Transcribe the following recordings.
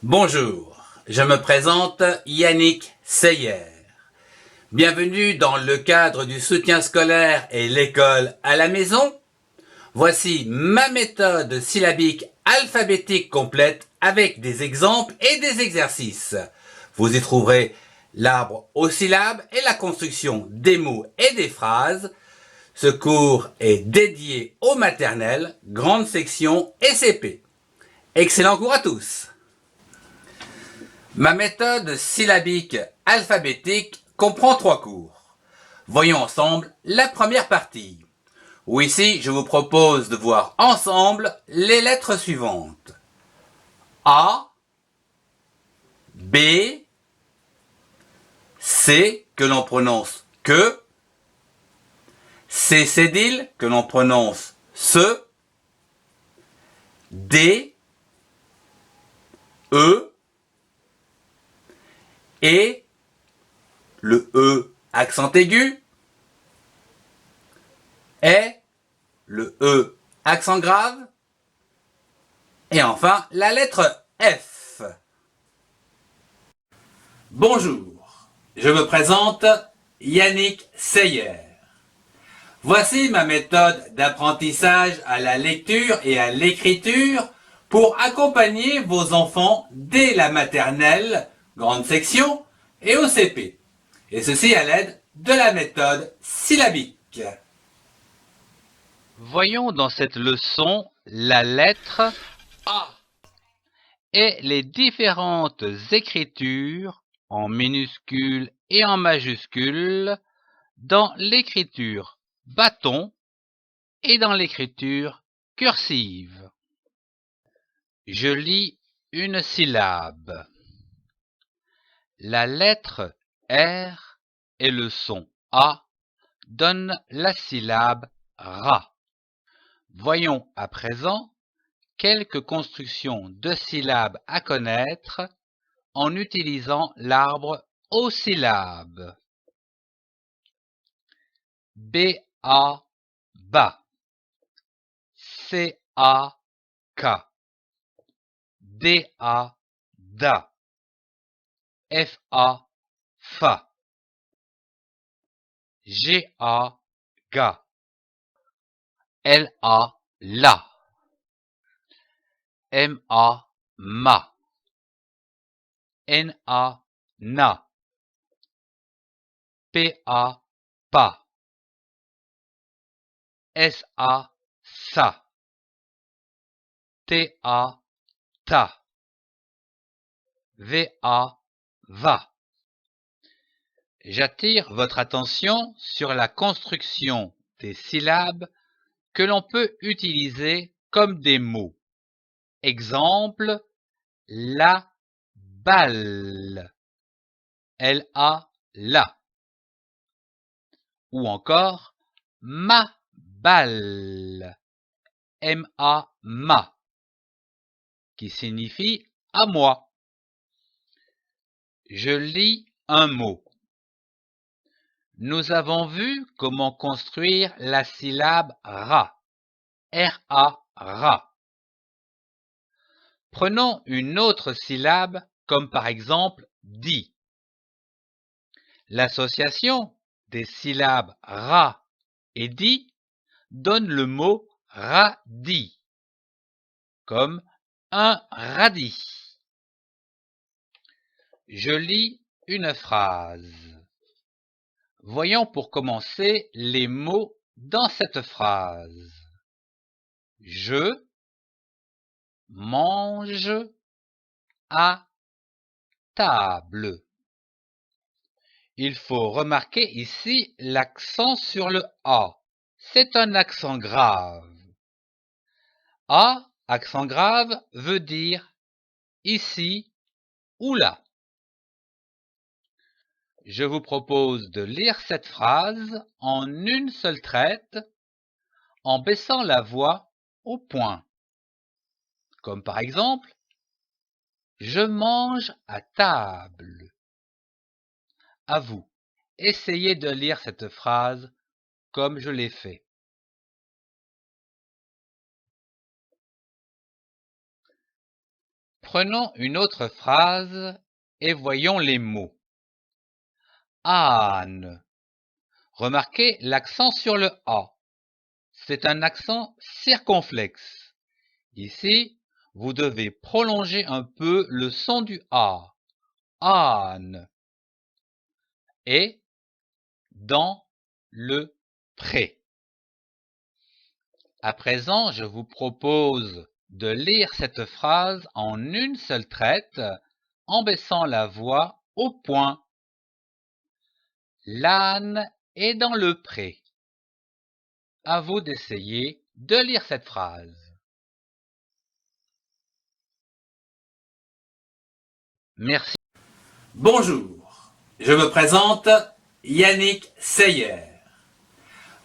Bonjour, je me présente Yannick Seyer. Bienvenue dans le cadre du soutien scolaire et l'école à la maison. Voici ma méthode syllabique alphabétique complète avec des exemples et des exercices. Vous y trouverez l'arbre aux syllabes et la construction des mots et des phrases. Ce cours est dédié aux maternelles, grande section et CP. Excellent cours à tous! Ma méthode syllabique alphabétique comprend 3 cours. Voyons ensemble la première partie, où ici je vous propose de voir ensemble les lettres suivantes. A, B, C que l'on prononce que, C cédile que l'on prononce ce, D, E, et le E accent aigu, est le E accent grave, et enfin la lettre F. Bonjour, je me présente Yannick Seyer. Voici ma méthode d'apprentissage à la lecture et à l'écriture pour accompagner vos enfants dès la maternelle, grande section, et au CP. Et ceci à l'aide de la méthode syllabique. Voyons dans cette leçon la lettre A et les différentes écritures en minuscules et en majuscules dans l'écriture bâton et dans l'écriture cursive. Je lis une syllabe. La lettre R et le son A donnent la syllabe ra. Voyons à présent quelques constructions de syllabes à connaître en utilisant l'arbre aux syllabes. B-A, ba. C-A, ka. D-A, da. F-A, fa. G-A, ga. L-A, la. M-A, ma. N-A, na. P-A, pa. S-A, sa. T-A, ta. V-A, va. J'attire votre attention sur la construction des syllabes que l'on peut utiliser comme des mots. Exemple, la balle. L-A, la. Ou encore, ma balle. M-A, ma. Qui signifie à moi. Je lis un mot. Nous avons vu comment construire la syllabe ra. R-A, ra. Prenons une autre syllabe comme par exemple di. L'association des syllabes ra et di donne le mot radis, comme un radis. Je lis une phrase. Voyons pour commencer les mots dans cette phrase. Je mange à table. Il faut remarquer ici l'accent sur le A. C'est un accent grave. A, accent grave, veut dire ici ou là. Je vous propose de lire cette phrase en une seule traite en baissant la voix au point. Comme par exemple, je mange à table. À vous, essayez de lire cette phrase comme je l'ai fait. Prenons une autre phrase et voyons les mots. Âne. Remarquez l'accent sur le A. C'est un accent circonflexe. Ici, vous devez prolonger un peu le son du A. Âne. Et dans le pré. À présent, je vous propose de lire cette phrase en une seule traite, en baissant la voix au point. L'âne est dans le pré. À vous d'essayer de lire cette phrase. Merci. Bonjour, je me présente Yannick Seyer.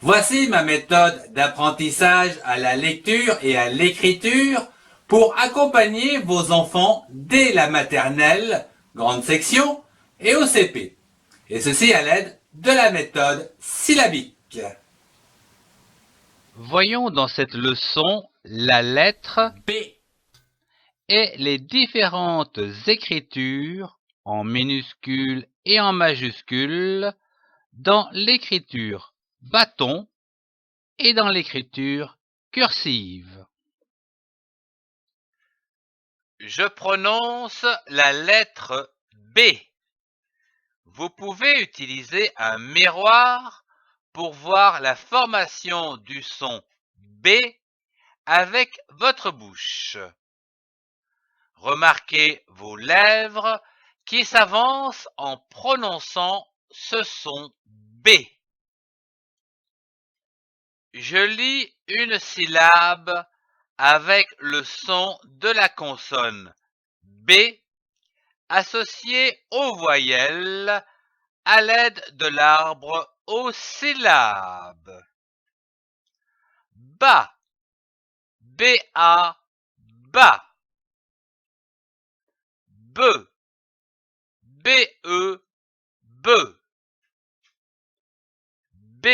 Voici ma méthode d'apprentissage à la lecture et à l'écriture pour accompagner vos enfants dès la maternelle, grande section, et au CP. Et ceci à l'aide de la méthode syllabique. Voyons dans cette leçon la lettre B. et les différentes écritures en minuscules et en majuscules dans l'écriture bâton et dans l'écriture cursive. Je prononce la lettre B. Vous pouvez utiliser un miroir pour voir la formation du son B avec votre bouche. Remarquez vos lèvres qui s'avancent en prononçant ce son B. Je lis une syllabe avec le son de la consonne B associé aux voyelles à l'aide de l'arbre aux syllabes. Ba, B-A, ba. Be, B-E, be. B,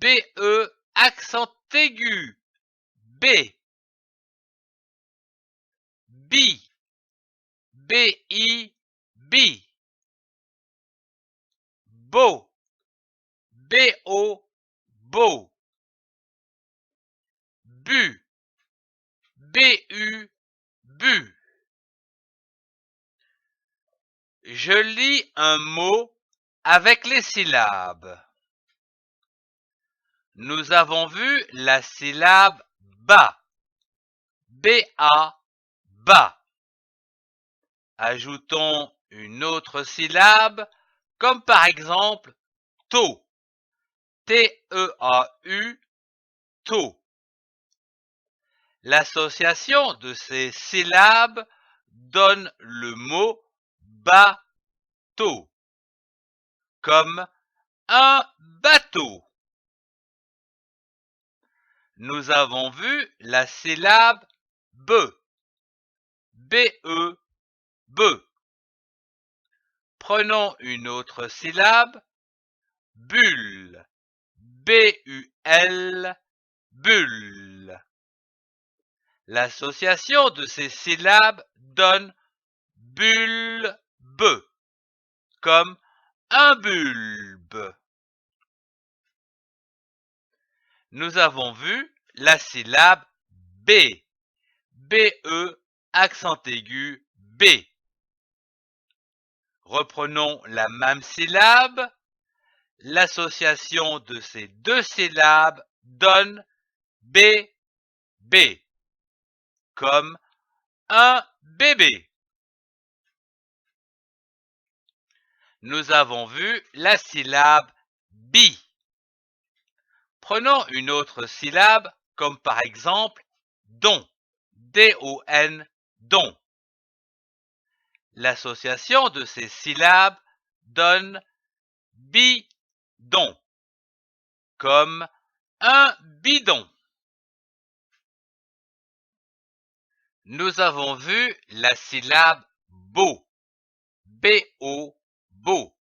B-E, accent aigu, B. Bi, B-I, bi. Beau, B-O, beau. Bu, B-U, bu. Je lis un mot avec les syllabes. Nous avons vu la syllabe ba, B-A, ba. Ajoutons une autre syllabe, comme par exemple tau, T-E-A-U, tau. L'association de ces syllabes donne le mot bateau, comme un bateau. Nous avons vu la syllabe be, B-E, be. Prenons une autre syllabe, bulle, B-U-L, bulle. L'association de ces syllabes donne bulbe, comme un bulbe. Nous avons vu la syllabe B, B-E, accent aigu, B. Reprenons la même syllabe. L'association de ces deux syllabes donne B, B, comme un bébé. Nous avons vu la syllabe bi. Prenons une autre syllabe, comme par exemple don, D-O-N, don. L'association de ces syllabes donne bidon, comme un bidon. Nous avons vu la syllabe beau, B-O, beau.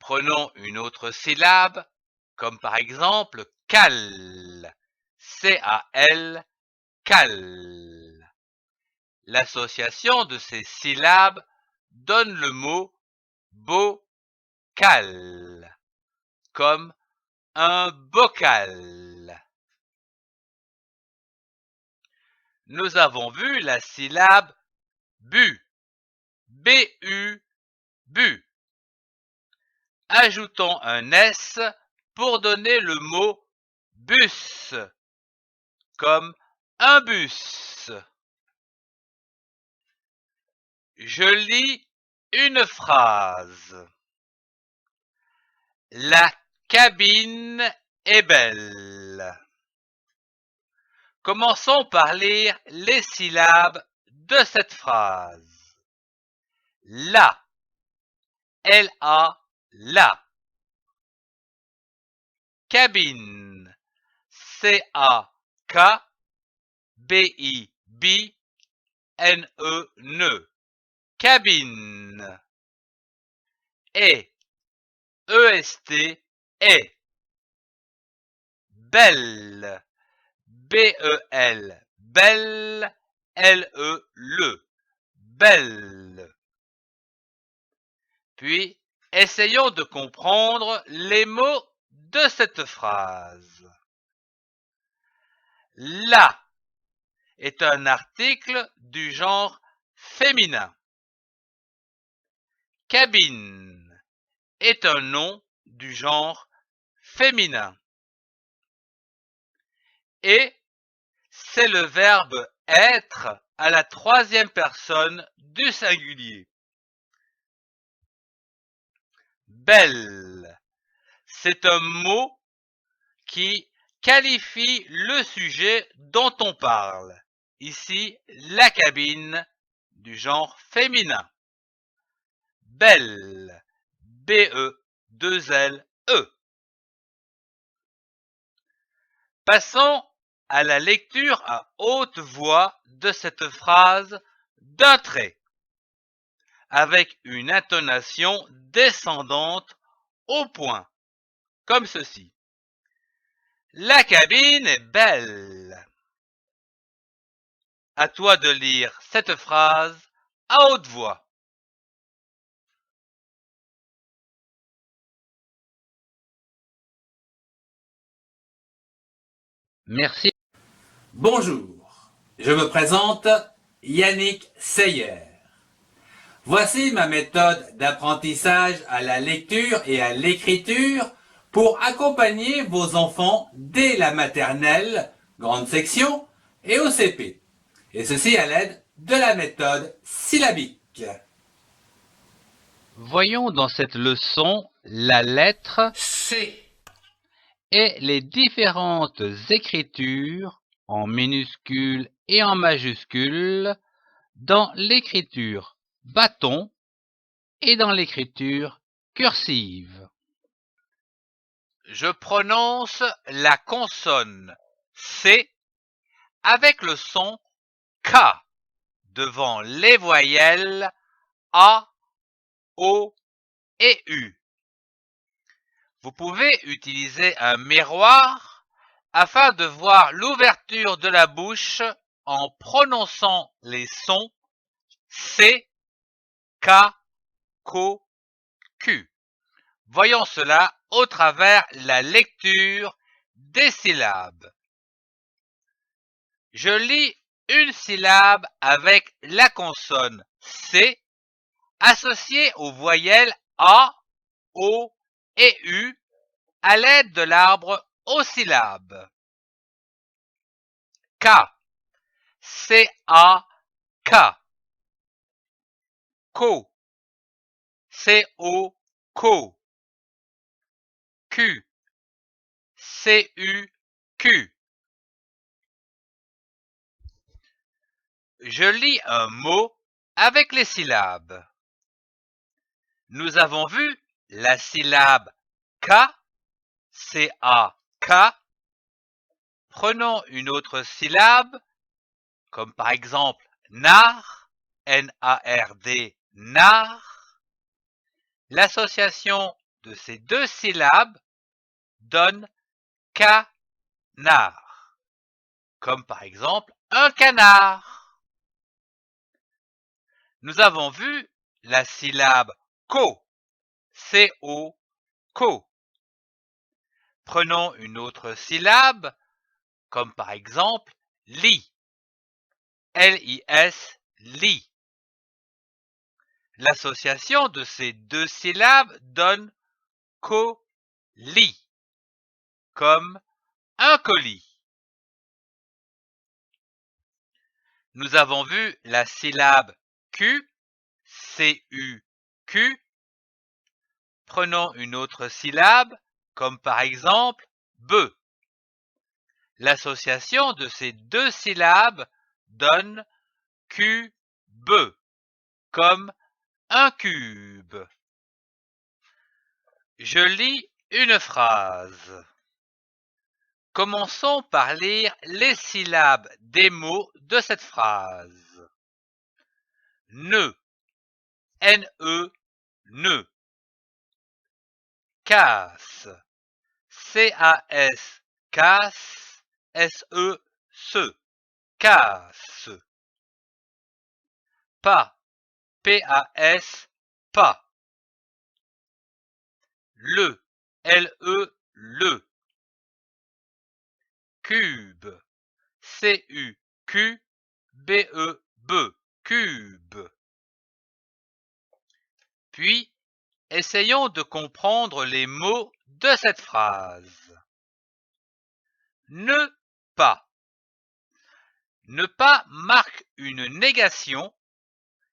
Prenons une autre syllabe, comme par exemple cal, C-A-L, cal. L'association de ces syllabes donne le mot bocal, comme un bocal. Nous avons vu la syllabe bu, bu, bu. Ajoutons un S pour donner le mot bus, comme un bus. Je lis une phrase. La cabine est belle. Commençons par lire les syllabes de cette phrase. La, L-A, la. Cabine, C-A-K-B-I-B-N-E-N-E. Cabine. Et, E-S-T, est. Belle, B-E-L, belle, L-E-Le, belle. Puis, essayons de comprendre les mots de cette phrase. La est un article du genre féminin. Cabine est un nom du genre féminin. Et c'est le verbe être à la troisième personne du singulier. Belle, c'est un mot qui qualifie le sujet dont on parle. Ici, la cabine du genre féminin. Belle, B-E-2-L-E. Passons à la lecture à haute voix de cette phrase d'un trait, avec une intonation descendante au point, comme ceci. La cabine est belle. À toi de lire cette phrase à haute voix. Merci. Bonjour, je me présente Yannick Seyer. Voici ma méthode d'apprentissage à la lecture et à l'écriture pour accompagner vos enfants dès la maternelle, grande section, et au CP. Et ceci à l'aide de la méthode syllabique. Voyons dans cette leçon la lettre C. et les différentes écritures en minuscules et en majuscules dans l'écriture bâton et dans l'écriture cursive. Je prononce la consonne C avec le son K devant les voyelles A, O et U. Vous pouvez utiliser un miroir afin de voir l'ouverture de la bouche en prononçant les sons C, K, Ko, Q. Voyons cela au travers la lecture des syllabes. Je lis une syllabe avec la consonne C associée aux voyelles A, O et U à l'aide de l'arbre aux syllabes. K, C-A-K. Ko, C-O, Ko. Q, C-U-Q. Je lis un mot avec les syllabes. Nous avons vu la syllabe K, C-A-K. Prenons une autre syllabe, comme par exemple nard, N-A-R-D, nard. L'association de ces deux syllabes donne canard, comme par exemple un canard. Nous avons vu la syllabe co, C-O, co. Prenons une autre syllabe, comme par exemple lit, L-I-S, lit. L'association de ces deux syllabes donne colis, comme un colis. Nous avons vu la syllabe Q, C-U-Q. Prenons une autre syllabe, comme par exemple be. L'association de ces deux syllabes donne cube, comme un cube. Je lis une phrase. Commençons par lire les syllabes des mots de cette phrase. Ne, N-E, ne. Casse, C-A-S, casse, S-E, se, casse. Pas, P-A-S, pas. Le, L-E, le. Cube, C-U-Q-B-E-B, cube. Puis, essayons de comprendre les mots de cette phrase. Ne pas. Ne pas marque une négation,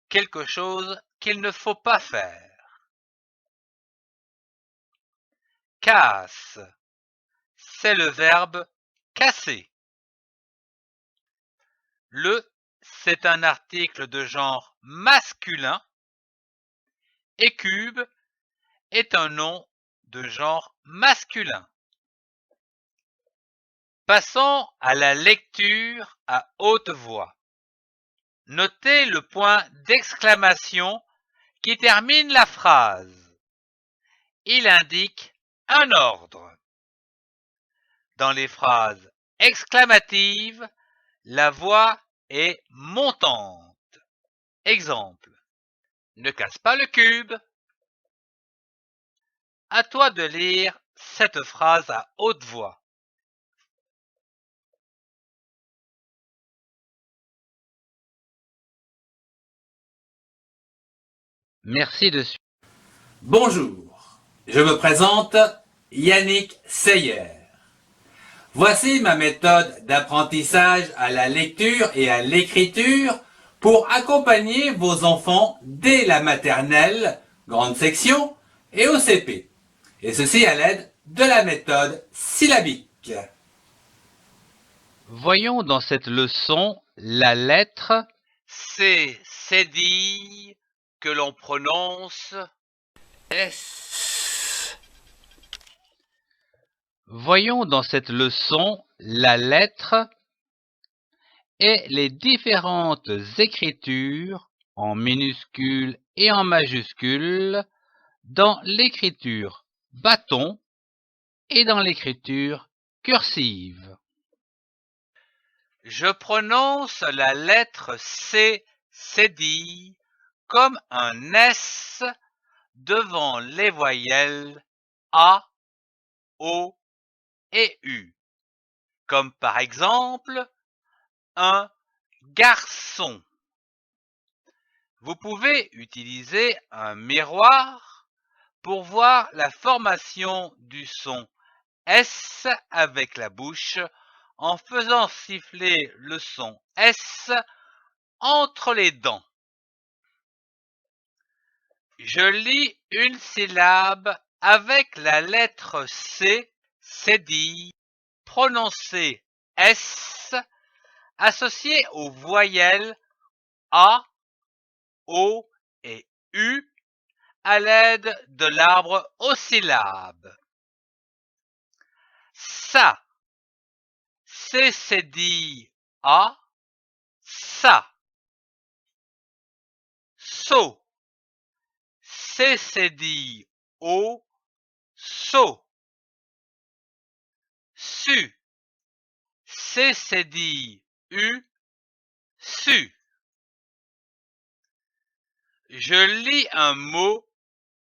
quelque chose qu'il ne faut pas faire. Casse. C'est le verbe casser. Le, c'est un article de genre masculin et cube est un nom de genre masculin. Passons à la lecture à haute voix. Notez le point d'exclamation qui termine la phrase. Il indique un ordre. Dans les phrases exclamatives, la voix est montante. Exemple. Ne casse pas le cube. À toi de lire cette phrase à haute voix. Merci de suivre. Bonjour, je me présente Yannick Seyer. Voici ma méthode d'apprentissage à la lecture et à l'écriture pour accompagner vos enfants dès la maternelle, grande section, et au CP. Et ceci à l'aide de la méthode syllabique. Voyons dans cette leçon la lettre C, cédille, que l'on prononce S. Voyons dans cette leçon la lettre et les différentes écritures en minuscules et en majuscules dans l'écriture bâton et dans l'écriture cursive. Je prononce la lettre C, cédille, comme un S devant les voyelles A, O et U, comme par exemple un garçon. Vous pouvez utiliser un miroir pour voir la formation du son S avec la bouche en faisant siffler le son S entre les dents. Je lis une syllabe avec la lettre C, cédille, prononcée S, associée aux voyelles A, O et U à l'aide de l'arbre aux syllabes. Ça, C cédille A, ça. So, C cédille O, so. Su, C cédille U, su. Je lis un mot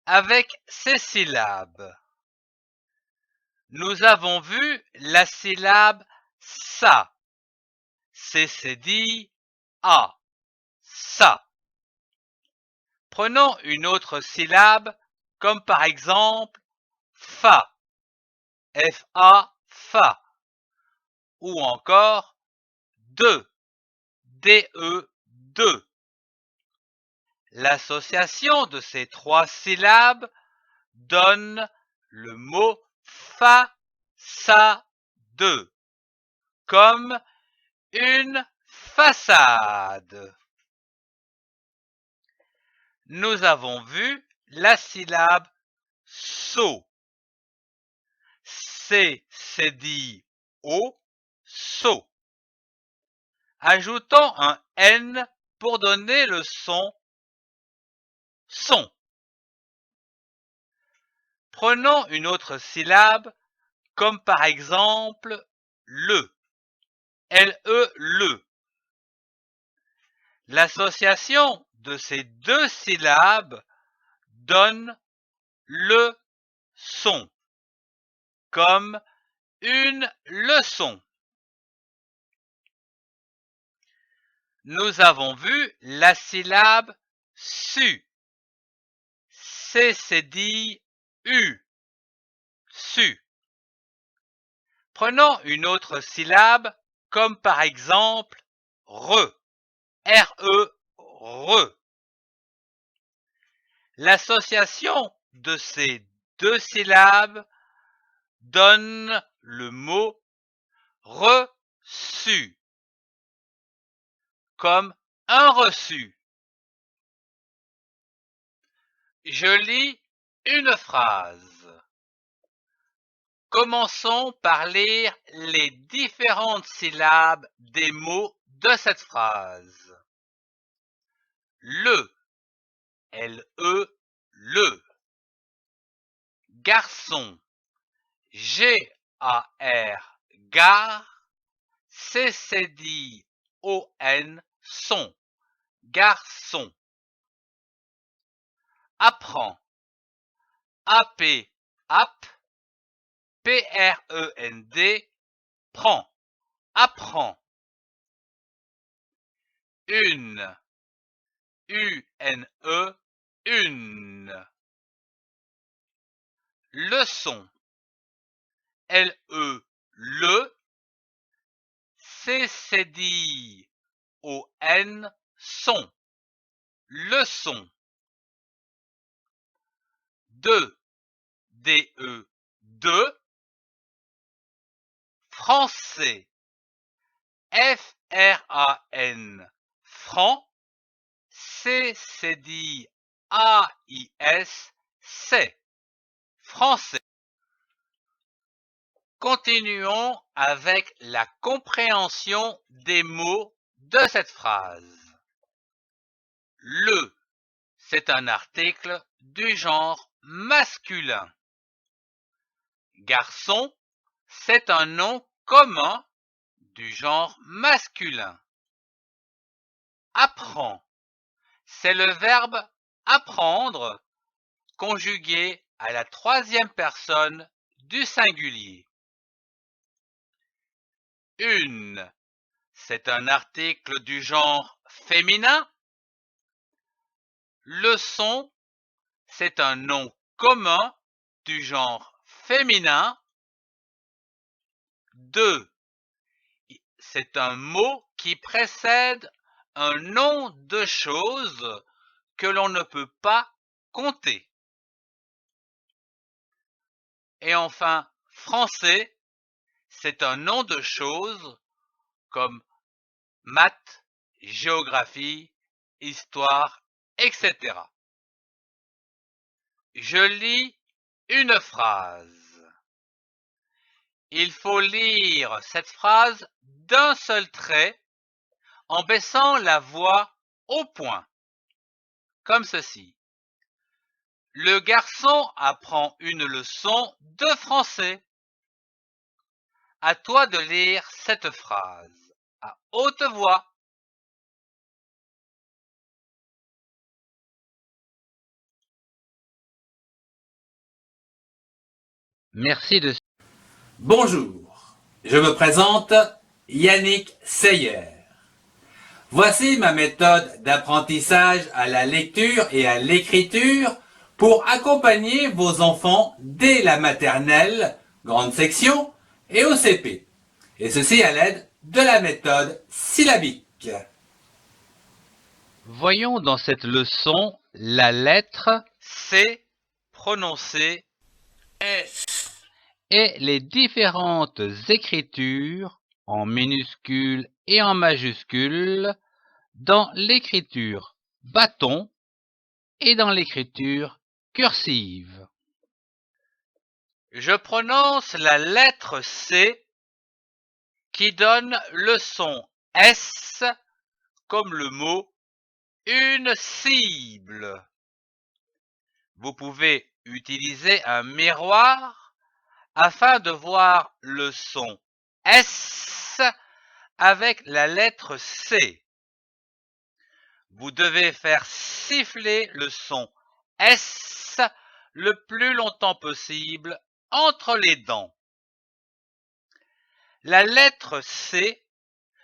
avec ces syllabes. Nous avons vu la syllabe sa. C'est dit a. Ça. Prenons une autre syllabe, comme par exemple fa. F-A, fa. Ou encore de. D-E, de. L'association de ces trois syllabes donne le mot façade, comme une façade. Nous avons vu la syllabe so. C'est dit o, so. Ajoutons un N pour donner le son son. Prenons une autre syllabe, comme par exemple le. L-E, le. L'association de ces deux syllabes donne le son, comme une leçon. Nous avons vu la syllabe su. C'est dit u, su. Prenons une autre syllabe, comme par exemple re. R-E, re. L'association de ces deux syllabes donne le mot reçu, comme un reçu. Je lis une phrase. Commençons par lire les différentes syllabes des mots de cette phrase. Le, L-E, le. Garçon, G-A-R, gare, C-C-D-O-N, son, garçon. Apprend, A-P, app, P-R-E-N-D, prend, apprend. Une, U-N-E, une. Leçon, L-E, le, C-C-D-O-N, son, leçon. De, D-E, de. Français, F-R-A-N, franc, C-C-D-A-I-S, c'est, français. Continuons avec la compréhension des mots de cette phrase. Le, c'est un article du genre masculin. Garçon, c'est un nom commun du genre masculin. Apprend, c'est le verbe apprendre conjugué à la troisième personne du singulier. Une, c'est un article du genre féminin. Leçon, c'est un nom commun du genre féminin. Deux, c'est un mot qui précède un nom de chose que l'on ne peut pas compter. Et enfin, français, c'est un nom de chose comme maths, géographie, histoire, etc. Je lis une phrase. Il faut lire cette phrase d'un seul trait en baissant la voix au point, comme ceci. Le garçon apprend une leçon de français. À toi de lire cette phrase à haute voix. Merci de... Bonjour, je me présente Yannick Seyer. Voici ma méthode d'apprentissage à la lecture et à l'écriture pour accompagner vos enfants dès la maternelle, grande section, et au CP. Et ceci à l'aide de la méthode syllabique. Voyons dans cette leçon la lettre C prononcé S. et les différentes écritures en minuscules et en majuscules dans l'écriture bâton et dans l'écriture cursive. Je prononce la lettre C qui donne le son S comme le mot une cible. Vous pouvez utiliser un miroir afin de voir le son S avec la lettre C. Vous devez faire siffler le son S le plus longtemps possible entre les dents. La lettre C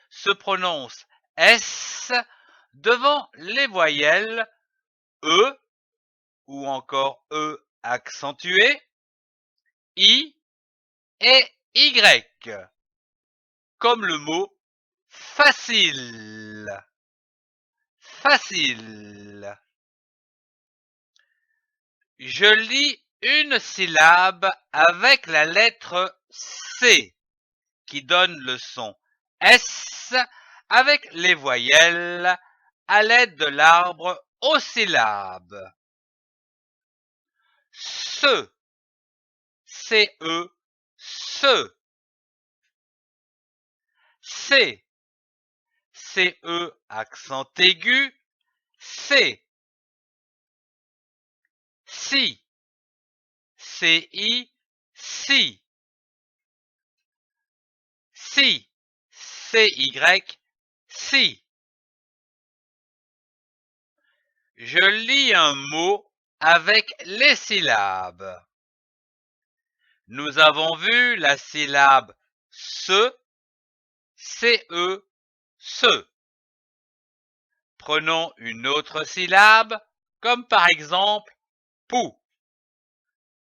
se prononce S devant les voyelles E ou encore E accentué, I et Y, comme le mot facile. Facile. Je lis une syllabe avec la lettre C qui donne le son S avec les voyelles à l'aide de l'arbre aux syllabes. Ce, C-E, ce. C, C-E accent aigu, C. Si, C-I, si. Si, C-Y, si. Je lis un mot avec les syllabes. Nous avons vu la syllabe se, ce, se. Prenons une autre syllabe, comme par exemple pou,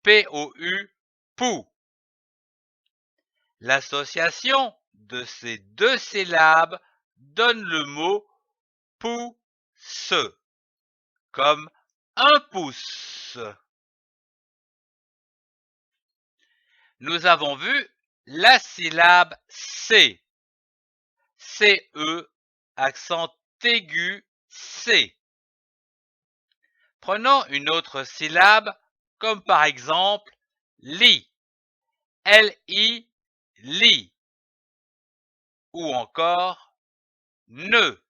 P-O-U, pou. L'association de ces deux syllabes donne le mot pouce, comme un pouce. Nous avons vu la syllabe C, C-E, accent aigu, C. Prenons une autre syllabe, comme par exemple lit, L-I, lit, ou encore ne,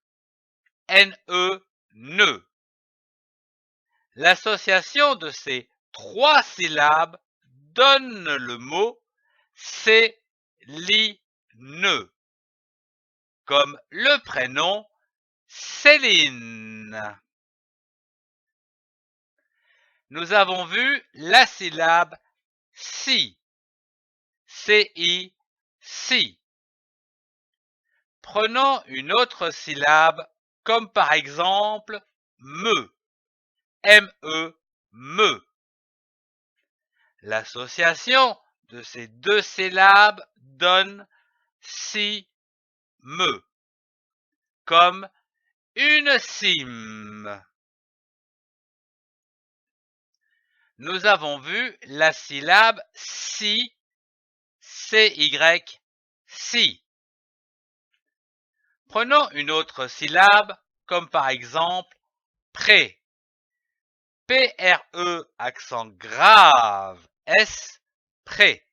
N-E, ne. L'association de ces trois syllabes donne le mot céline, comme le prénom Céline. Nous avons vu la syllabe si, C-I, si. Prenons une autre syllabe, comme par exemple me, M-E, me. L'association de ces deux syllabes donne si, me, comme une cime. Nous avons vu la syllabe si, C-Y, si. Prenons une autre syllabe, comme par exemple prêt, P-R-E, accent grave, S, prêt.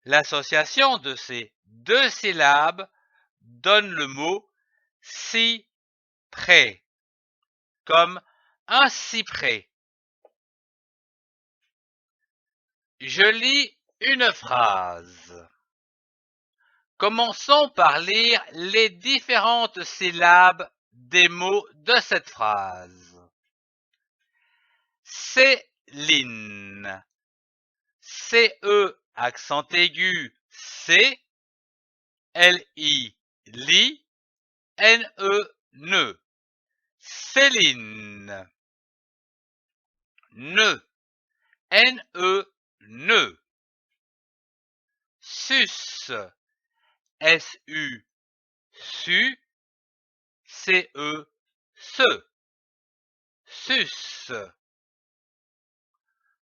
L'association de ces deux syllabes donne le mot cyprès, comme un cyprès. Je lis une phrase. Commençons par lire les différentes syllabes des mots de cette phrase. Céline, CE accent aigu C, LI li, NE ne. Céline. Ne, NE ne. Sus, SU su, CE se. Sus.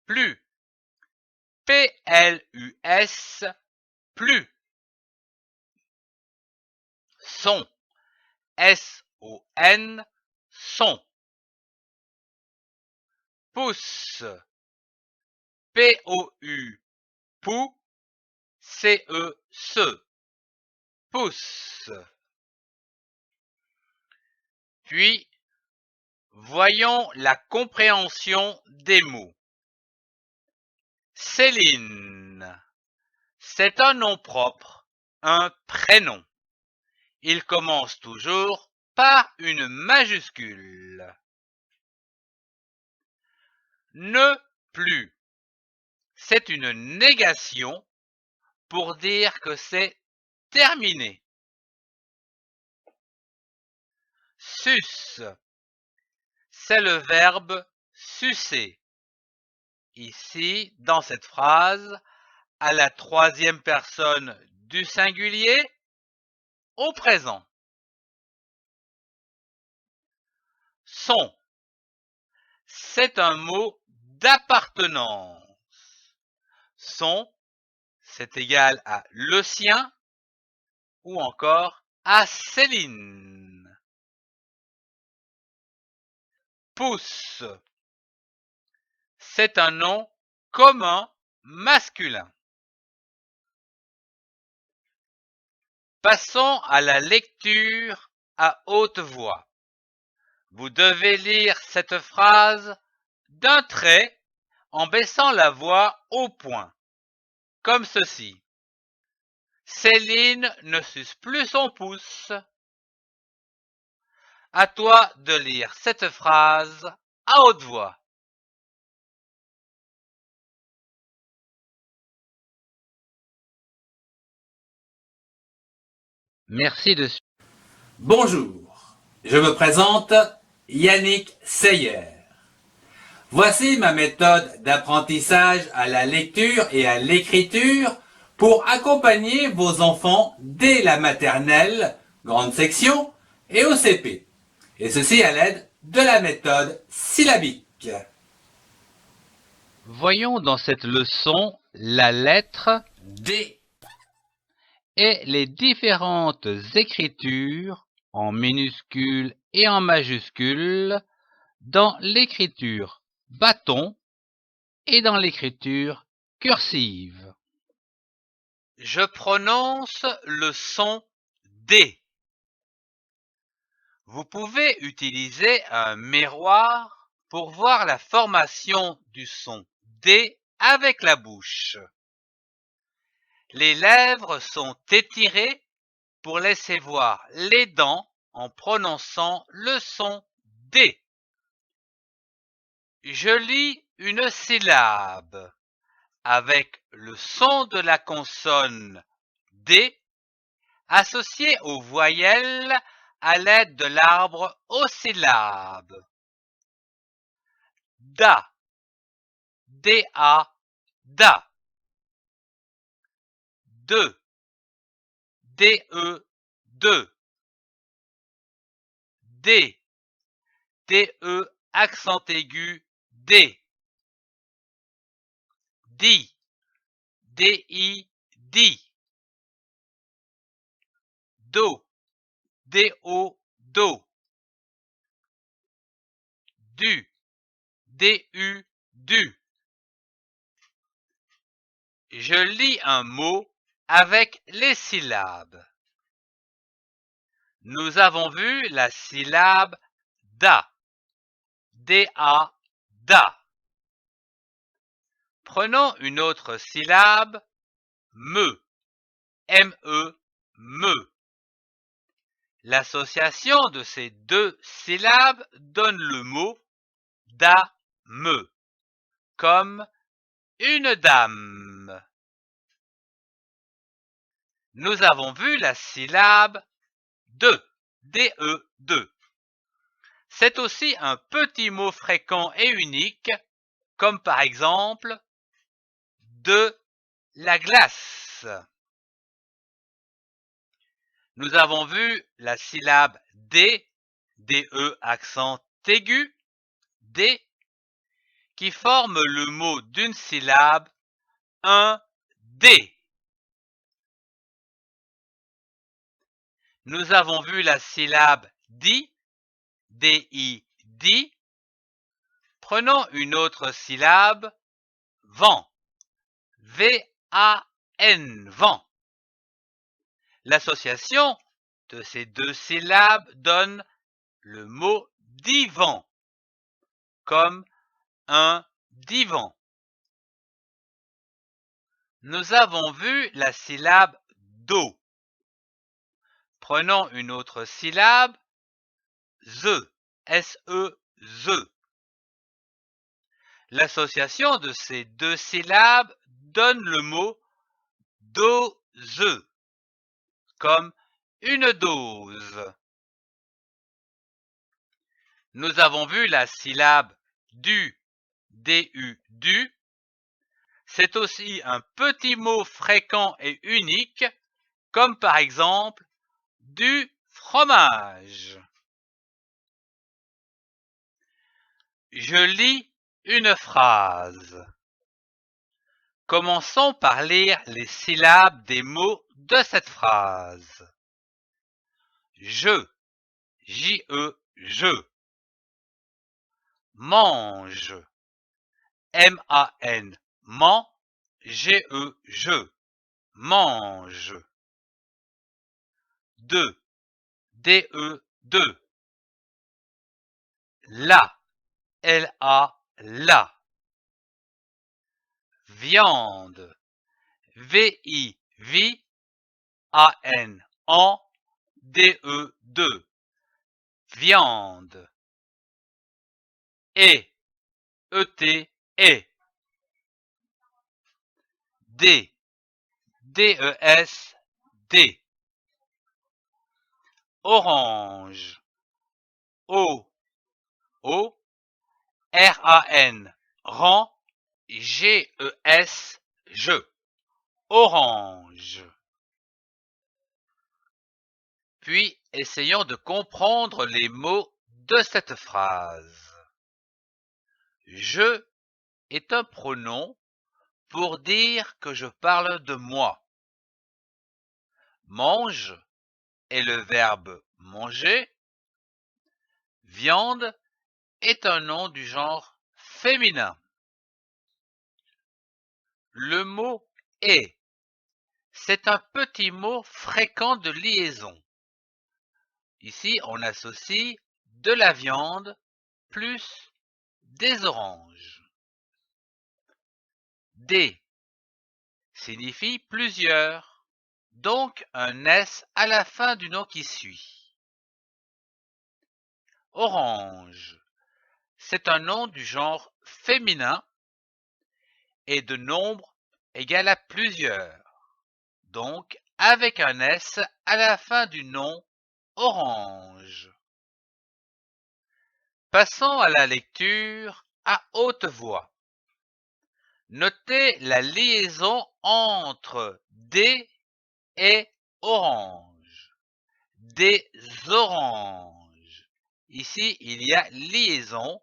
Plus, PLUS plus. Son, SON son. Pouce, POU pou, CE se. Pouce. Puis, voyons la compréhension des mots. Céline, c'est un nom propre, un prénom. Il commence toujours par une majuscule. Ne plus, c'est une négation pour dire que c'est terminé. Sus, c'est le verbe sucer. Ici, dans cette phrase, à la troisième personne du singulier, au présent. Son, c'est un mot d'appartenance. Son, c'est égal à le sien ou encore à Céline. Pouce, c'est un nom commun masculin. Passons à la lecture à haute voix. Vous devez lire cette phrase d'un trait en baissant la voix au point, comme ceci. Céline ne suce plus son pouce. À toi de lire cette phrase à haute voix. Merci de suivre. Bonjour, je me présente Yannick Seyer. Voici ma méthode d'apprentissage à la lecture et à l'écriture pour accompagner vos enfants dès la maternelle, grande section, et au CP. Et ceci à l'aide de la méthode syllabique. Voyons dans cette leçon la lettre D. et les différentes écritures en minuscules et en majuscules dans l'écriture bâton et dans l'écriture cursive. Je prononce le son D. Vous pouvez utiliser un miroir pour voir la formation du son D avec la bouche. Les lèvres sont étirées pour laisser voir les dents en prononçant le son D. Je lis une syllabe avec le son de la consonne D associé aux voyelles à l'aide de l'arbre aux syllabes. Da, D-A, da. De, D-E, de. D, D-E, accent aigu, D. Di, D-I, di. Do, D-O, do. Du, D-U, du. Je lis un mot avec les syllabes. Nous avons vu la syllabe da. D-A, da. Prenons une autre syllabe, me. M-E, me. L'association de ces deux syllabes donne le mot da-me, comme une dame. Nous avons vu la syllabe de, D-E, de. C'est aussi un petit mot fréquent et unique, comme par exemple de la glace. Nous avons vu la syllabe D, D-E accent aigu, D, qui forme le mot d'une syllabe, un D. Nous avons vu la syllabe di, D-I, di. Prenons une autre syllabe, vent, V-A-N, vent. L'association de ces deux syllabes donne le mot divan, comme un divan. Nous avons vu la syllabe do. Prenons une autre syllabe, ze, S-E, ze. L'association de ces deux syllabes donne le mot dose, comme une dose. Nous avons vu la syllabe du, D-U, du. C'est aussi un petit mot fréquent et unique, comme par exemple du fromage. Je lis une phrase. Commençons par lire les syllabes des mots de cette phrase. Je, J-E, je. Mange, M-A-N, man, G-E, je. Mange. De, D-E, de. La, L-A, la. Viande, V-I, vi, A-N, en, D-E, de. Viande. Et, E-T, et. D, D-E-S, D. Orange, O, O, R-A-N, rang, G-E-S, je. Orange. Puis, essayons de comprendre les mots de cette phrase. Je est un pronom pour dire que je parle de moi. Mange est le verbe manger. Viande est un nom du genre féminin. Le mot est, c'est un petit mot fréquent de liaison. Ici, on associe de la viande plus des oranges. Des signifie plusieurs, donc un S à la fin du nom qui suit. Orange, c'est un nom du genre féminin et de nombre égal à plusieurs, donc avec un S à la fin du nom orange. Passons à la lecture à haute voix. Notez la liaison entre des et orange. Des oranges. Ici, il y a liaison,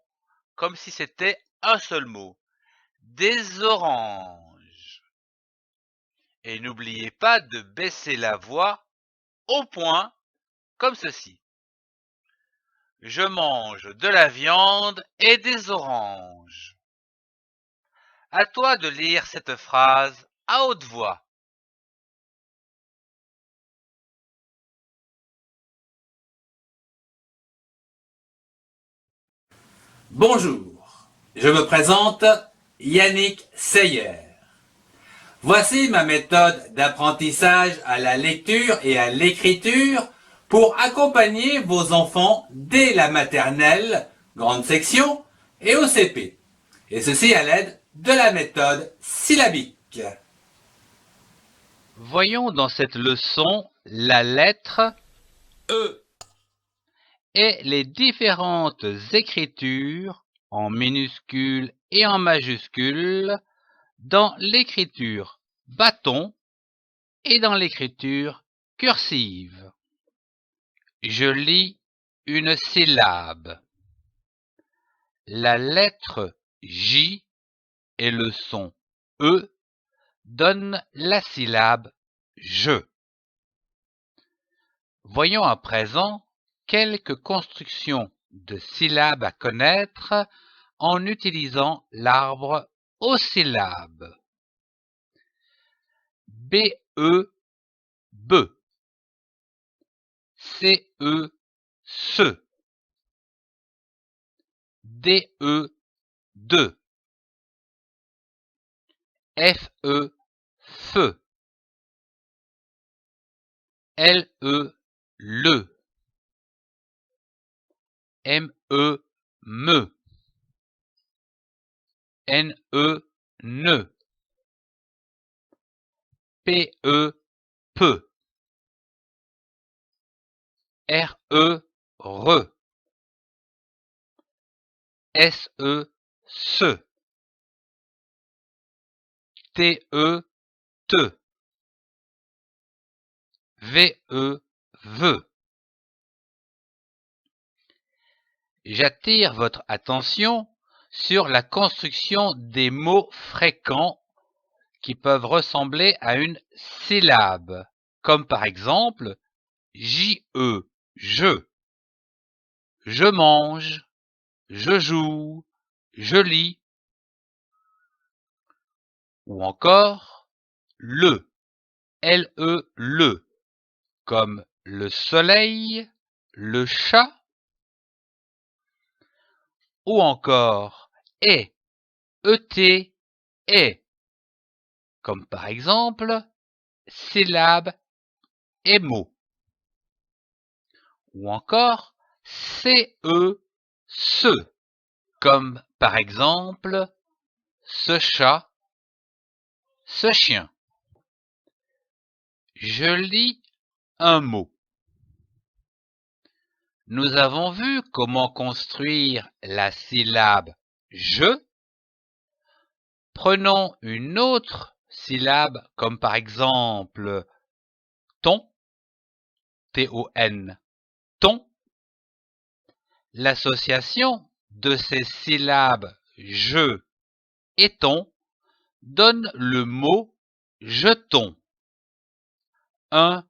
comme si c'était un seul mot. Des oranges. Et n'oubliez pas de baisser la voix au point, comme ceci. Je mange de la viande et des oranges. À toi de lire cette phrase à haute voix. Bonjour, je me présente Yannick Seyer. Voici ma méthode d'apprentissage à la lecture et à l'écriture pour accompagner vos enfants dès la maternelle, grande section, et au CP. Et ceci à l'aide de la méthode syllabique. Voyons dans cette leçon la lettre E. et les différentes écritures en minuscules et en majuscules dans l'écriture bâton et dans l'écriture cursive. Je lis une syllabe. La lettre J et le son E donnent la syllabe je. Voyons à présent quelques constructions de syllabes à connaître en utilisant l'arbre aux syllabes. B-E, be. C-E, se. D-E, de. F-E, feu. L-E, le. M-E, me. N-E, ne. P-E, peu. R-E, re. S-E, se. T-E, te. V-E, veut. J'attire votre attention sur la construction des mots fréquents qui peuvent ressembler à une syllabe, comme par exemple J-E, je mange, je joue, je lis, ou encore le, L-E, le, comme le soleil, le chat, ou encore et, E-T, et, comme par exemple syllabe et mot, ou encore C-E, ce, comme par exemple ce chat, ce chien. Je lis un mot. Nous avons vu comment construire la syllabe je. Prenons une autre syllabe comme par exemple ton, T-O-N, ton. L'association de ces syllabes je et ton donne le mot jeton. Un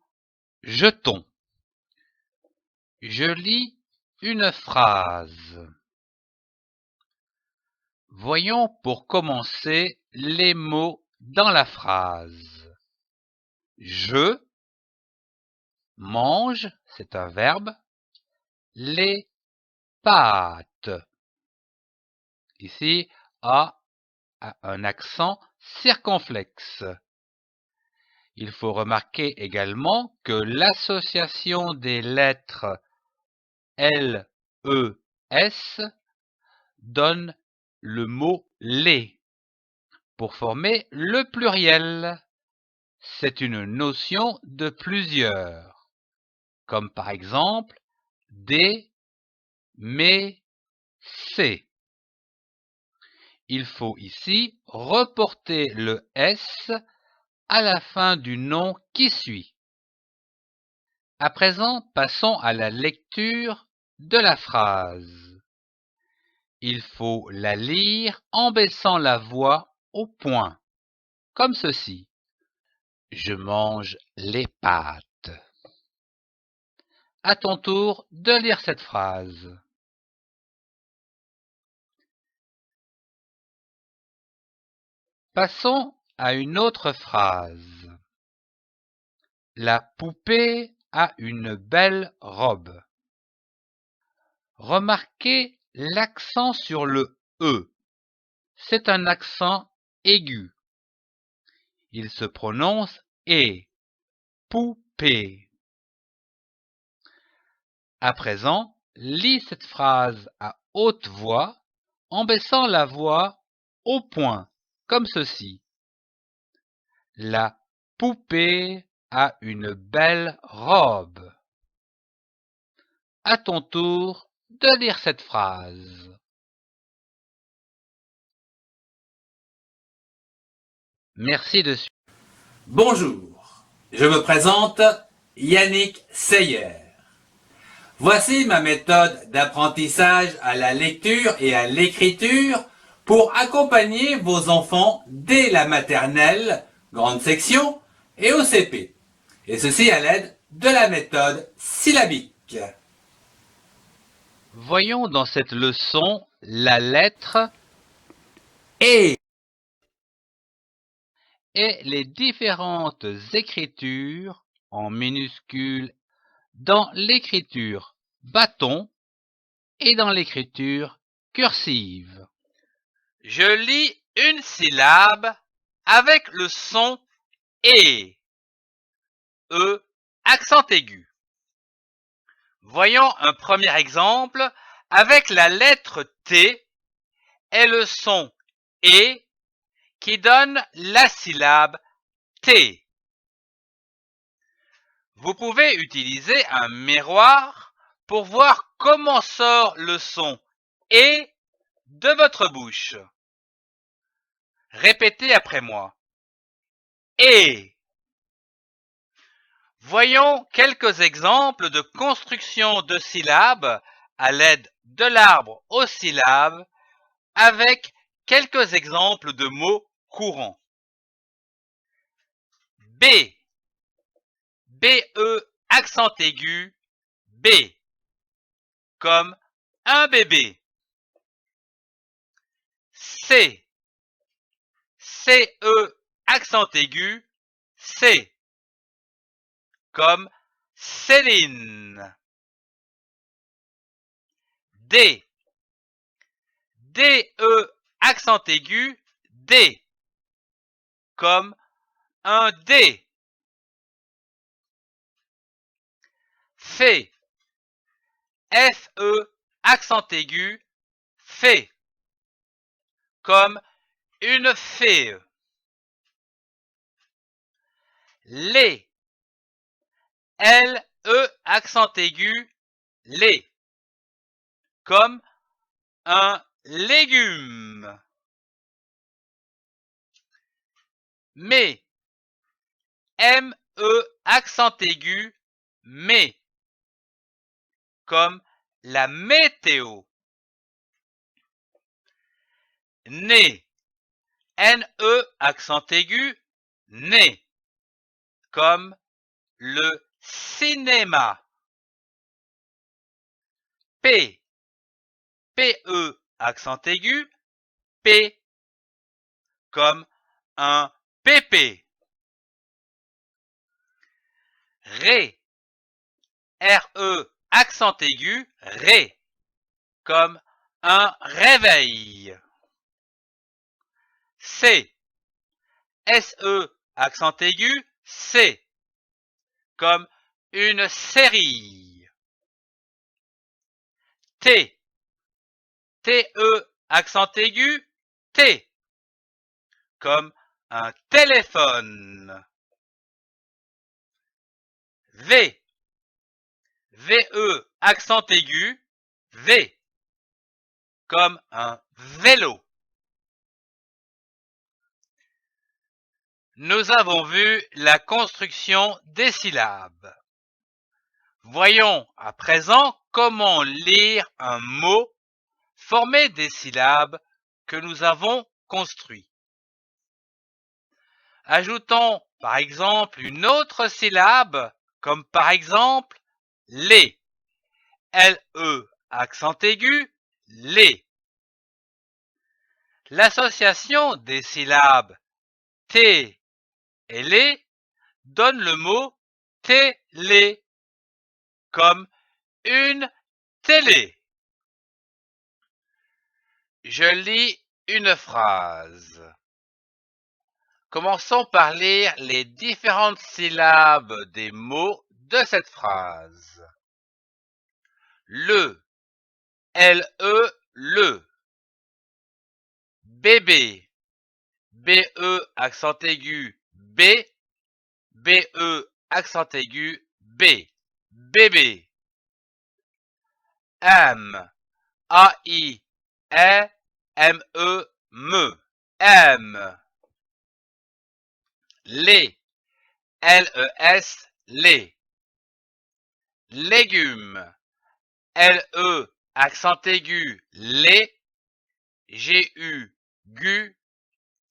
jeton. Je lis une phrase. Voyons pour commencer les mots dans la phrase. Je mange, c'est un verbe, les pâtes. Ici, A a un accent circonflexe. Il faut remarquer également que l'association des lettres L, E, S donne le mot les pour former le pluriel. C'est une notion de plusieurs, comme par exemple des, mes, ces. Il faut ici reporter le S à la fin du nom qui suit. À présent, passons à la lecture de la phrase. Il faut la lire en baissant la voix au point, comme ceci. Je mange les pâtes. À ton tour de lire cette phrase. Passons à une autre phrase. La poupée a une belle robe. Remarquez l'accent sur le E. C'est un accent aigu. Il se prononce E. Poupée. À présent, lis cette phrase à haute voix en baissant la voix au point. comme ceci. La poupée a une belle robe. À ton tour de lire cette phrase. Merci de suivre. Bonjour, je me présente Yannick Seyer. Voici ma méthode d'apprentissage à la lecture et à l'écriture pour accompagner vos enfants dès la maternelle, grande section, et au CP. Et ceci à l'aide de la méthode syllabique. Voyons dans cette leçon la lettre Et et les différentes écritures en minuscules dans l'écriture bâton et dans l'écriture cursive. Je lis une syllabe avec le son E. E, accent aigu. Voyons un premier exemple avec la lettre T et le son E qui donne la syllabe T. Vous pouvez utiliser un miroir pour voir comment sort le son E de votre bouche. Répétez après moi. E. Voyons quelques exemples de construction de syllabes à l'aide de l'arbre aux syllabes avec quelques exemples de mots courants. B. B-E, accent aigu, B. Comme un bébé. C. C-E, accent aigu, C. Comme Céline. D. D-E, accent aigu, D. Comme un D. F. F-E, accent aigu, F. Comme une fée. Lait. L-E, accent aigu, lait. Comme un légume. Mais. M-E, accent aigu, mais. Comme la météo. Né. N-E, accent aigu, né. Comme le cinéma. P. P-E, accent aigu, P. Comme un pépé. Ré. R-E, accent aigu, ré. Comme un réveil. C. S-E, accent aigu, C. Comme une série. T. T-E, accent aigu, T. Comme un téléphone. V. V-E, accent aigu, V. Comme un vélo. Nous avons vu la construction des syllabes. Voyons à présent comment lire un mot formé des syllabes que nous avons construit. Ajoutons par exemple une autre syllabe, comme par exemple les. L-E, accent aigu, les. L'association des syllabes T et les donne le mot télé, comme une télé. Je lis une phrase. Commençons par lire les différentes syllabes des mots de cette phrase. Le, L-E, le. Bébé, BE accent aigu B, BE accent aigu B, bébé. M, AI, E, ME, me, M. Les, LES, les. Légumes, LE accent aigu les, GU, gu,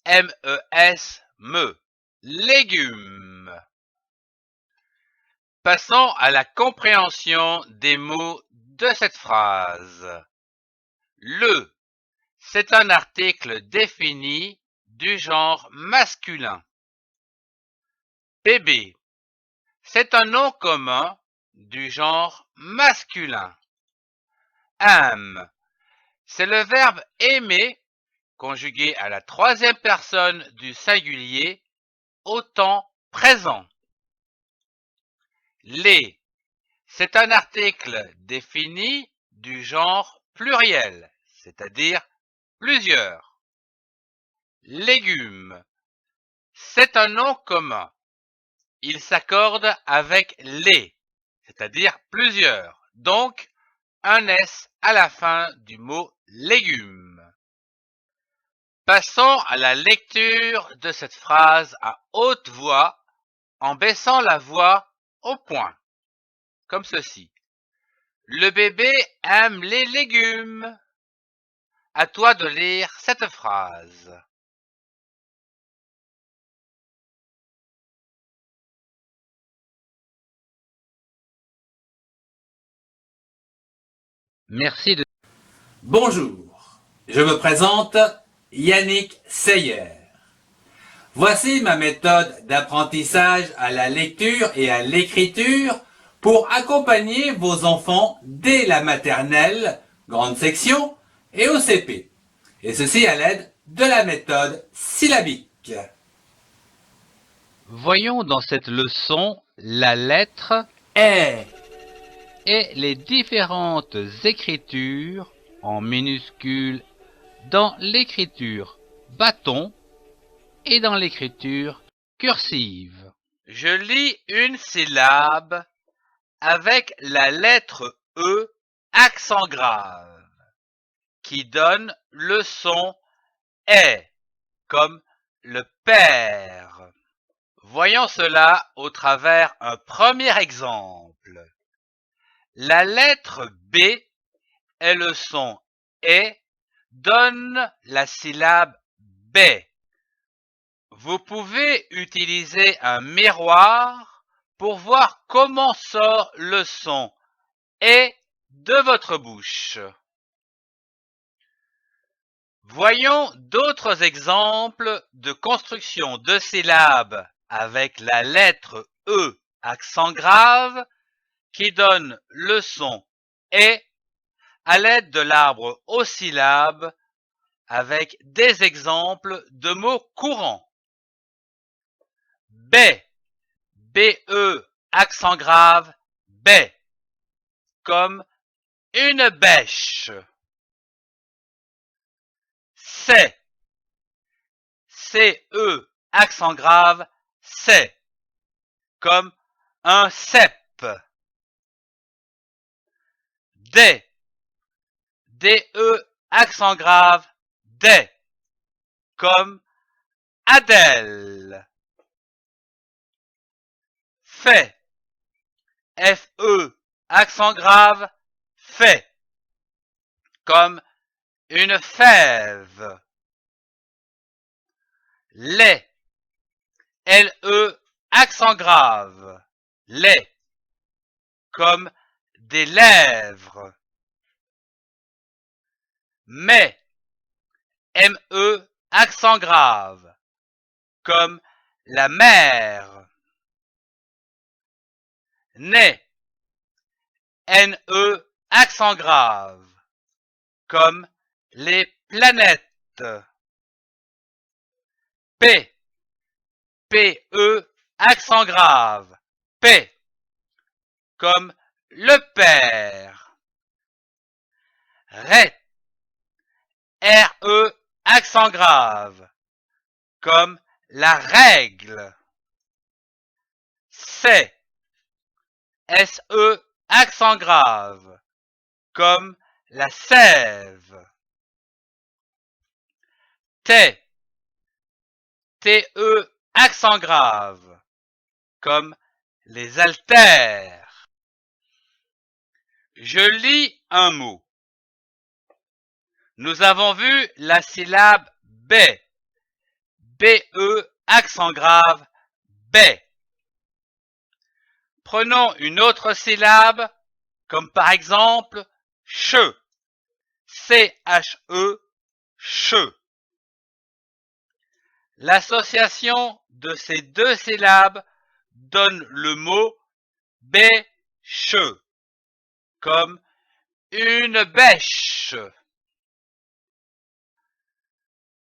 MES, me, légumes. Passons à la compréhension des mots de cette phrase. Le, c'est un article défini du genre masculin. Bébé, c'est un nom commun du genre masculin. Aime, c'est le verbe aimer conjugué à la troisième personne du singulier au temps présent. Les, c'est un article défini du genre pluriel, c'est-à-dire plusieurs. Légumes, c'est un nom commun. Il s'accorde avec les, c'est-à-dire plusieurs. Donc, un S à la fin du mot légumes. Passons à la lecture de cette phrase à haute voix en baissant la voix au point, comme ceci. Le bébé aime les légumes. À toi de lire cette phrase. Merci de... Bonjour, je me présente Yannick Seyer. Voici ma méthode d'apprentissage à la lecture et à l'écriture pour accompagner vos enfants dès la maternelle, grande section, et au CP. Et ceci à l'aide de la méthode syllabique. Voyons dans cette leçon la lettre Et et les différentes écritures en minuscules dans l'écriture bâton et dans l'écriture cursive. Je lis une syllabe avec la lettre E accent grave qui donne le son est comme le père. Voyons cela au travers un premier exemple. La lettre B et le son est donne la syllabe B. Vous pouvez utiliser un miroir pour voir comment sort le son et de votre bouche. Voyons d'autres exemples de construction de syllabes avec la lettre E accent grave qui donne le son et à l'aide de l'arbre aux syllabes avec des exemples de mots courants. B, BE accent grave, B, comme une bêche. C, CE accent grave, C, comme un cep. D, DE accent grave, D, comme Adèle. Fait, FE accent grave, fait, comme une fève. Lait, LE accent grave, lait, comme des lèvres. Mais, ME accent grave, comme la mer. Nez, NE accent grave, comme les planètes. P, PE accent grave, P, comme le père. Ré, RE accent grave, comme la règle. C'est, S-E, accent grave, comme la sève. T'es, T-E, accent grave, comme les haltères. Je lis un mot. Nous avons vu la syllabe B. B-E, accent grave, baie. Prenons une autre syllabe, comme par exemple che. C-H-E, che. L'association de ces deux syllabes donne le mot bêche, comme une bêche.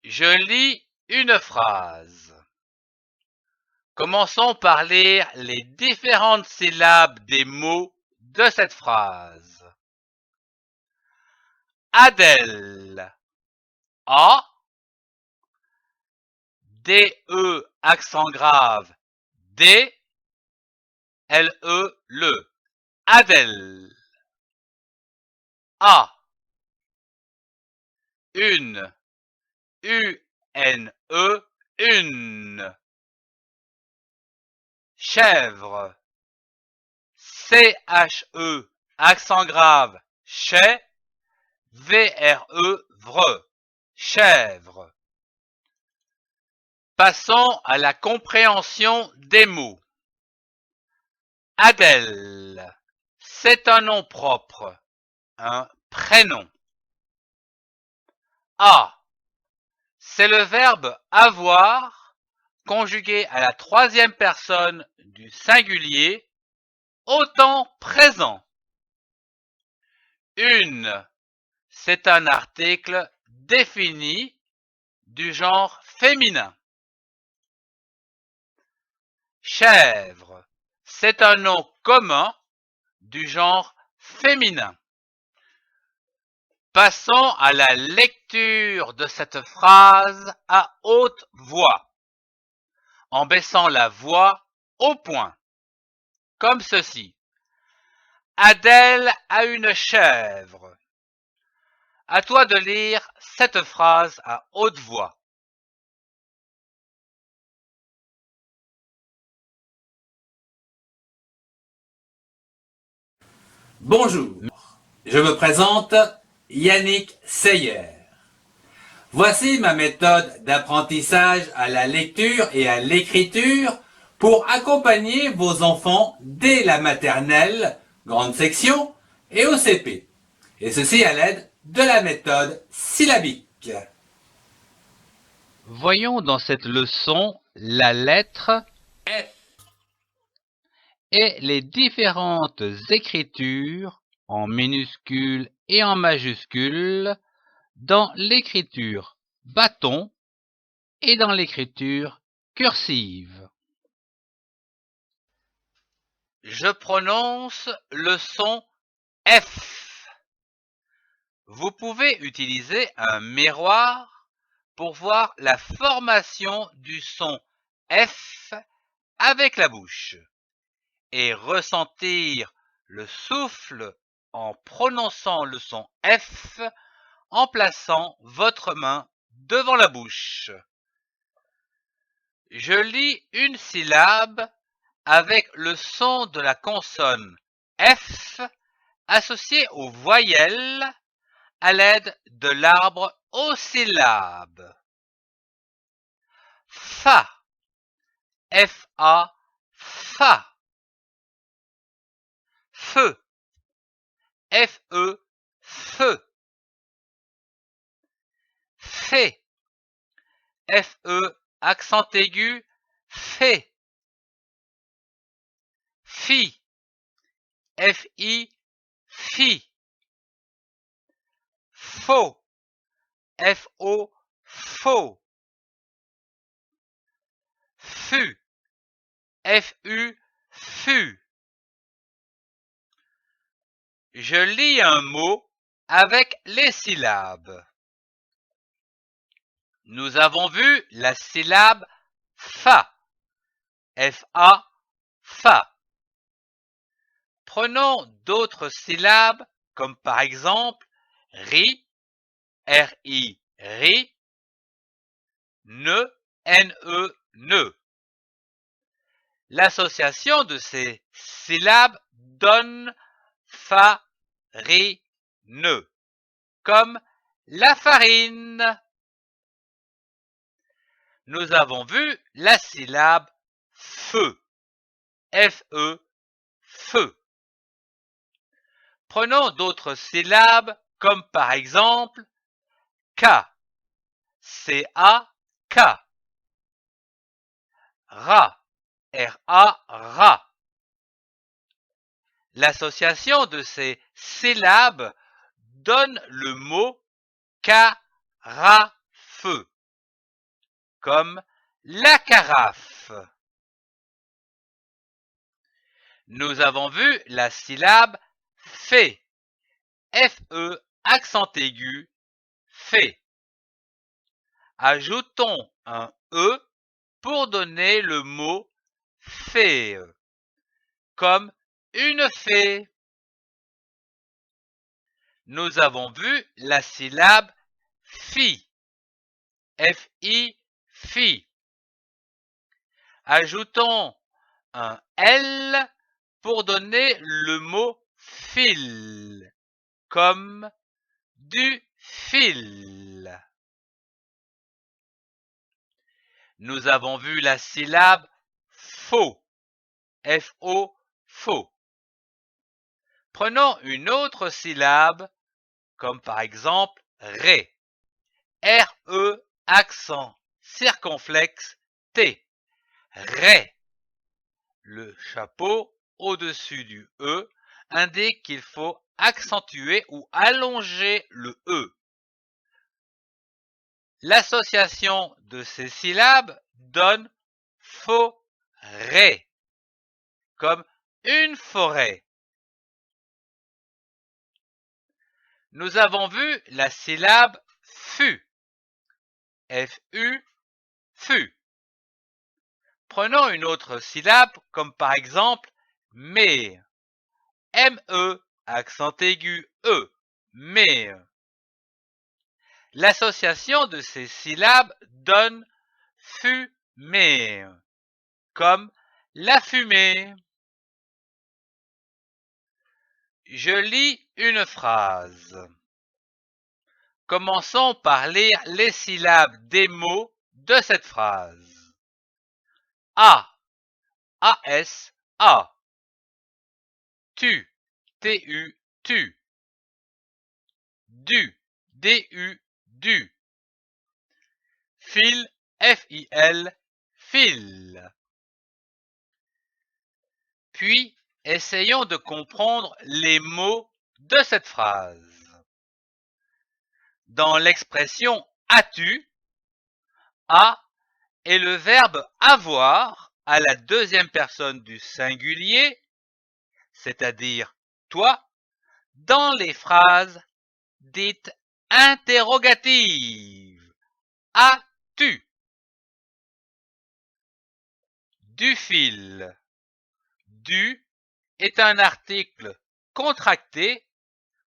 Je lis une phrase. Commençons par lire les différentes syllabes des mots de cette phrase. Adèle. A. D-E, accent grave. D. L-E, le. Adèle. A. Une. U-N-E, une. Chèvre. C-H-E, accent grave, chè, V-R-E, vre, chèvre. Passons à la compréhension des mots. Adèle, c'est un nom propre, un prénom. A, c'est le verbe avoir, conjugué à la troisième personne du singulier, au temps présent. Une, c'est un article défini du genre féminin. Chèvre, c'est un nom commun du genre féminin. Passons à la lecture de cette phrase à haute voix, en baissant la voix au point, comme ceci. Adèle a une chèvre. À toi de lire cette phrase à haute voix. Bonjour, je me présente Yannick Seyer. Voici ma méthode d'apprentissage à la lecture et à l'écriture pour accompagner vos enfants dès la maternelle, grande section, et au CP. Et ceci à l'aide de la méthode syllabique. Voyons dans cette leçon la lettre F. et les différentes écritures en minuscules et en majuscules dans l'écriture bâton et dans l'écriture cursive. Je prononce le son F. Vous pouvez utiliser un miroir pour voir la formation du son F avec la bouche et ressentir le souffle en prononçant le son F en plaçant votre main devant la bouche. Je lis une syllabe avec le son de la consonne F associé aux voyelles à l'aide de l'arbre aux syllabes. Fa. F-A. Fa. Feu. F-E. Feu. Fée. F-E. Accent aigu. Fée. Fi. F-I. Fi. Faux. F-O. Faux. Fut. F-U. Fut. Je lis un mot avec les syllabes. Nous avons vu la syllabe fa. F-A, fa. Prenons d'autres syllabes, comme par exemple ri, R-I, ri, ne, N-E, ne. L'association de ces syllabes donne fa, ri, ne, comme la farine. Nous avons vu la syllabe feu, F-E, feu. Prenons d'autres syllabes comme par exemple K, C-A-K, ra, R-A, ra. L'association de ces syllabes donne le mot carafe, comme la carafe. Nous avons vu la syllabe fait, F-E, accent aigu, fait. Ajoutons un E pour donner le mot fée, comme une fée. Nous avons vu la syllabe fi, F-I, fi. Ajoutons un L pour donner le mot fil, comme du fil. Nous avons vu la syllabe faux, F-O, faux. Prenons une autre syllabe, comme par exemple ré, R-E, accent circonflexe, T, ré. Le chapeau au-dessus du E indique qu'il faut accentuer ou allonger le E. L'association de ces syllabes donne forêt, comme une forêt. Nous avons vu la syllabe fut, F-U, fut. Prenons une autre syllabe comme par exemple mais, M-E, accent aigu E, mais. L'association de ces syllabes donne fumée, comme la fumée. Je lis une phrase. Commençons par lire les syllabes des mots de cette phrase. A, A-S, A. Tu, T-U, tu. Du, D-U, du. Fil, F-I-L, fil. Puis, essayons de comprendre les mots de cette phrase. Dans l'expression as-tu, a est le verbe avoir à la deuxième personne du singulier, c'est-à-dire toi, dans les phrases dites interrogatives. As-tu? Du fil. Du est un article contracté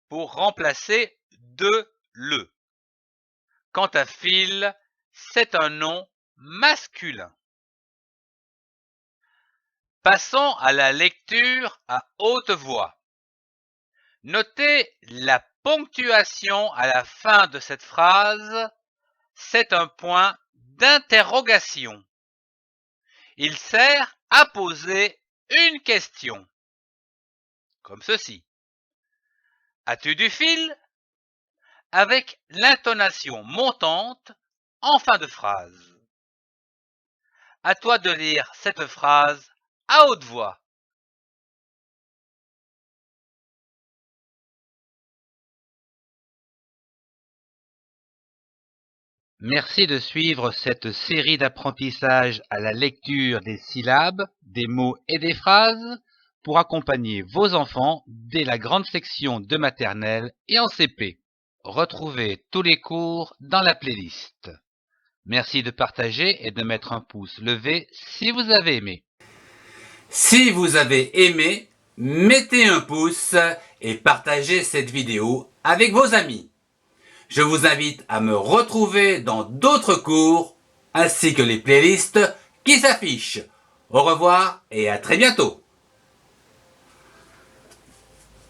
pour remplacer de le. Quant à fil, c'est un nom masculin. Passons à la lecture à haute voix. Notez la ponctuation à la fin de cette phrase, c'est un point d'interrogation. Il sert à poser une question, comme ceci. As-tu du fil? Avec l'intonation montante en fin de phrase. À toi de lire cette phrase à haute voix. Merci de suivre cette série d'apprentissage à la lecture des syllabes, des mots et des phrases pour accompagner vos enfants dès la grande section de maternelle et en CP. Retrouvez tous les cours dans la playlist. Merci de partager et de mettre un pouce levé si vous avez aimé. Si vous avez aimé, mettez un pouce et partagez cette vidéo avec vos amis. Je vous invite à me retrouver dans d'autres cours ainsi que les playlists qui s'affichent. Au revoir et à très bientôt.